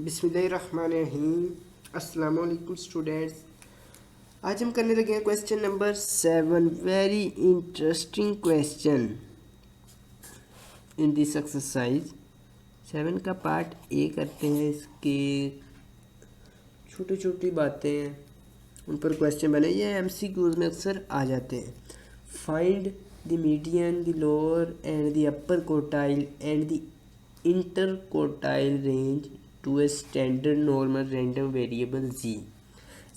बिस्मिल्लाहिर्रहमानिर्रहीम। अस्सलाम वालेकुम स्टूडेंट्स। आज हम करने लगे हैं question number 7। Very interesting question in this exercise 7 का पार्ट ए करते हैं। इसके छोटी छोटी बातें हैं, उन पर क्वेश्चन बने। ये एमसीक्यूज में अक्सर आ जाते हैं। Find the median, the lower and the upper quartile and the interquartile range to a standard normal random variable Z.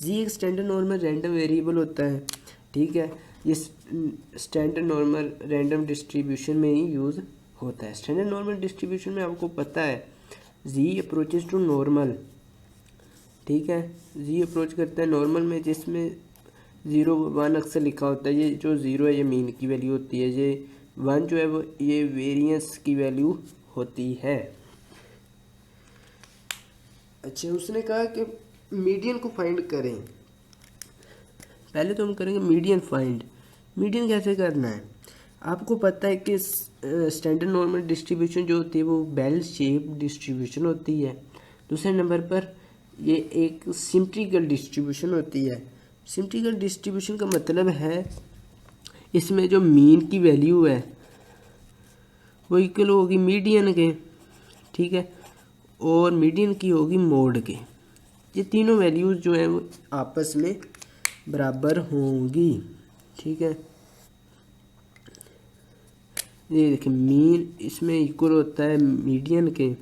Z एक स्टैंडर्ड नॉर्मल रैंडम वेरिएबल होता है, ठीक है। ये स्टैंडर्ड नॉर्मल रैंडम डिस्ट्रीब्यूशन में ही यूज़ होता है। Standard normal distribution में आपको पता है जी अप्रोचेस टू नॉर्मल, ठीक है। जी अप्रोच करता है नॉर्मल में, जिसमें 0 1 अक्सर लिखा होता है। ये जो 0 है ये मीन की वैल्यू होती है, ये 1 जो है वो ये वेरिएंस की वैल्यू होती है। अच्छा, उसने कहा कि मीडियन को फाइंड करें। पहले तो हम करेंगे मीडियन फाइंड। मीडियन कैसे करना है? आपको पता है कि स्टैंडर्ड नॉर्मल डिस्ट्रीब्यूशन जो होती है वो बेल शेप डिस्ट्रीब्यूशन होती है। दूसरे नंबर पर ये एक सिमेट्रिकल डिस्ट्रीब्यूशन होती है। सिमेट्रिकल डिस्ट्रीब्यूशन का मतलब है इसमें जो मीन की वैल्यू है वो इक्वल होगी मीडियन के, ठीक है, और मीडियन की होगी मोड के। ये तीनों वैल्यूज़ जो हैं वो आपस में बराबर होंगी, ठीक है। ये देखिए मीन इसमें इक्वल होता है मीडियन के,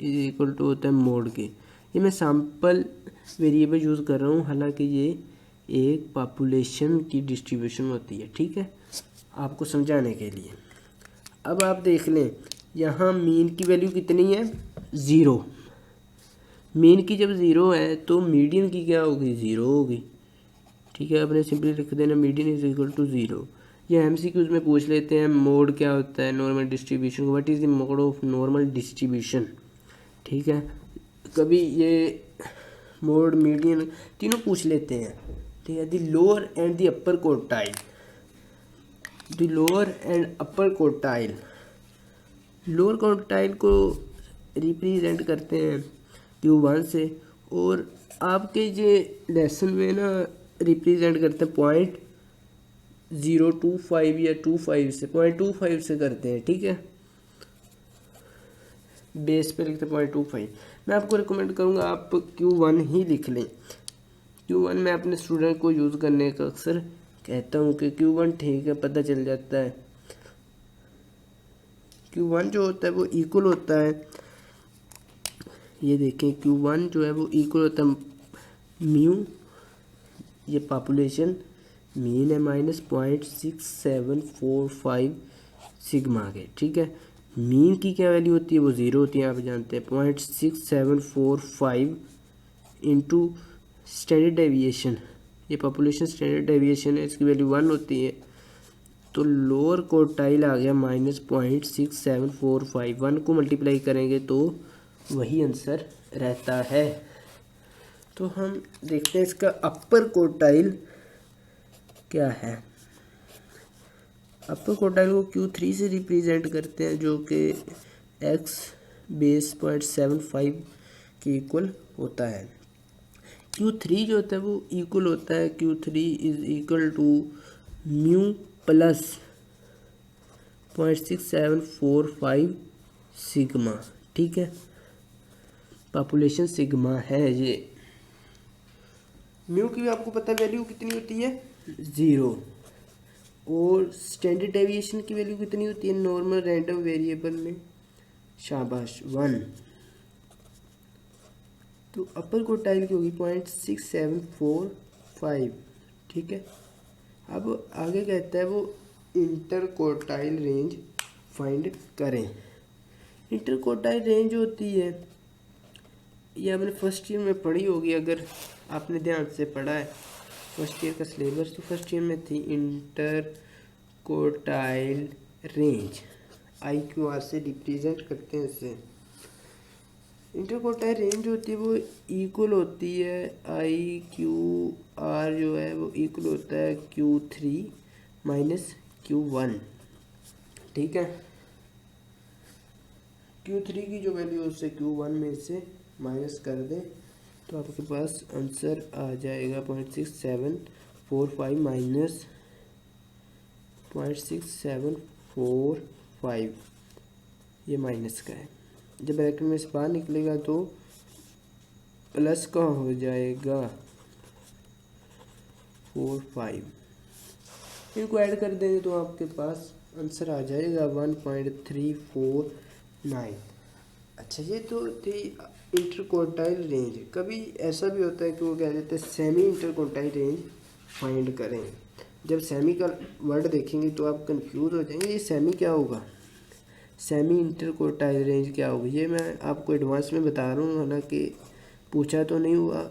ये इक्वल टू होता है मोड के। ये मैं सैम्पल वेरिएबल यूज़ कर रहा हूँ, हालांकि ये एक पॉपुलेशन की डिस्ट्रीब्यूशन होती है, ठीक है, आपको समझाने के लिए। अब आप देख लें यहाँ मीन की वैल्यू कितनी है? 0। मीन की जब 0 है तो मीडियन की क्या होगी? 0 होगी, ठीक है। आपने सिंपली लिख देना मीडियन इज इक्वल टू 0। ये एमसीक्यूज में पूछ लेते हैं मोड क्या होता है normal distribution, what is the mode of normal distribution, ठीक है। कभी ये मोड मीडियन तीनों पूछ लेते हैं, ठीक है। The lower and the upper quartile, the lower and upper quartile. Lower quartile को रिप्रेजेंट करते हैं Q1 से, और आपके ये लेसन में ना रिप्रेजेंट करते हैं 0.025 या 25 से 0.25 से करते हैं, ठीक है। बेस पे लिखते हैं 0.25। मैं आपको रिकमेंड करूँगा आप Q1 ही लिख लें। Q1 मैं अपने स्टूडेंट को यूज़ करने का अक्सर कहता हूँ कि Q1 ठीक है, पता चल जाता है। Q1 जो होता है वो इक्वल होता है, ये देखें Q1 जो है वो इक्वल होता है म्यू, ये पॉपुलेशन मीन है, माइनस 0.6745 सिग्मा के, ठीक है। मीन की क्या वैल्यू होती है? वो 0 होती है, आप जानते हैं। 0.6745 इंटू स्टैंडर्ड डेविएशन, ये पॉपुलेशन स्टैंडर्ड डेविएशन है, इसकी वैल्यू 1 होती है। तो लोअर क्वार्टाइल आ गया -0.6745। 1 को मल्टीप्लाई करेंगे तो वही आंसर रहता है। तो हम देखते हैं इसका अपर क्वार्टाइल क्या है। अपर क्वार्टाइल को Q3 से रिप्रेजेंट करते हैं, जो कि x बेस 0.75 के इक्वल होता है। Q3 जो होता है वो इक्वल होता है, Q3 is equal to mu plus 0.6745 sigma, ठीक है। पॉपुलेशन सिग्मा है ये। म्यू की आपको पता है वैल्यू कितनी होती है? 0। और स्टैंडर्ड डेविएशन की वैल्यू कितनी होती है नॉर्मल रैंडम वेरिएबल में? शाबाश, 1। तो अपर क्वार्टाइल की होगी 0.6745, ठीक है। अब आगे कहता है वो इंटर क्वार्टाइल रेंज फाइंड करें। इंटर क्वार्टाइल रेंज होती है, ये आपने फर्स्ट ईयर में पढ़ी होगी, अगर आपने ध्यान से पढ़ा है फर्स्ट ईयर का सिलेबस, तो फर्स्ट ईयर में थी इंटर क्वार्टाइल रेंज। IQR से रिप्रेजेंट करते हैं इसे। इंटर क्वार्टाइल रेंज होती है वो इक्वल होती है IQR जो है वो इक्वल होता है Q3 माइनस Q1, ठीक है। Q3 की जो वैल्यू है उससे Q1 में से माइनस कर दें तो आपके पास आंसर आ जाएगा 0.6745 माइनस 0.6745, ये माइनस का है। जब ब्रैकेट में से बाहर निकलेगा तो प्लस का हो जाएगा 45, इनको ऐड कर देंगे तो आपके पास आंसर आ जाएगा 1.349। अच्छा, ये तो थी इंटरक्वार्टाइल रेंज। कभी ऐसा भी होता है कि वो कह देते हैं सेमी इंटरक्वार्टाइल रेंज फाइंड करें। जब सेमी का वर्ड देखेंगे तो आप कंफ्यूज हो जाएंगे, ये सेमी क्या होगा, सेमी इंटरक्वार्टाइल रेंज क्या होगी। ये मैं आपको एडवांस में बता रहा हूँ, हालांकि पूछा तो नहीं हुआ,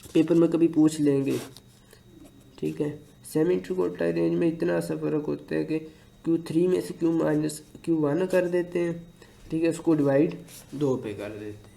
पेपर में कभी पूछ लेंगे, ठीक है। सेमी इंटरक्वार्टाइल रेंज में इतना सा फ़र्क होता है कि Q3 में से Q1 कर देते हैं, ठीक है, उसको डिवाइड 2 पे कर देते हैं।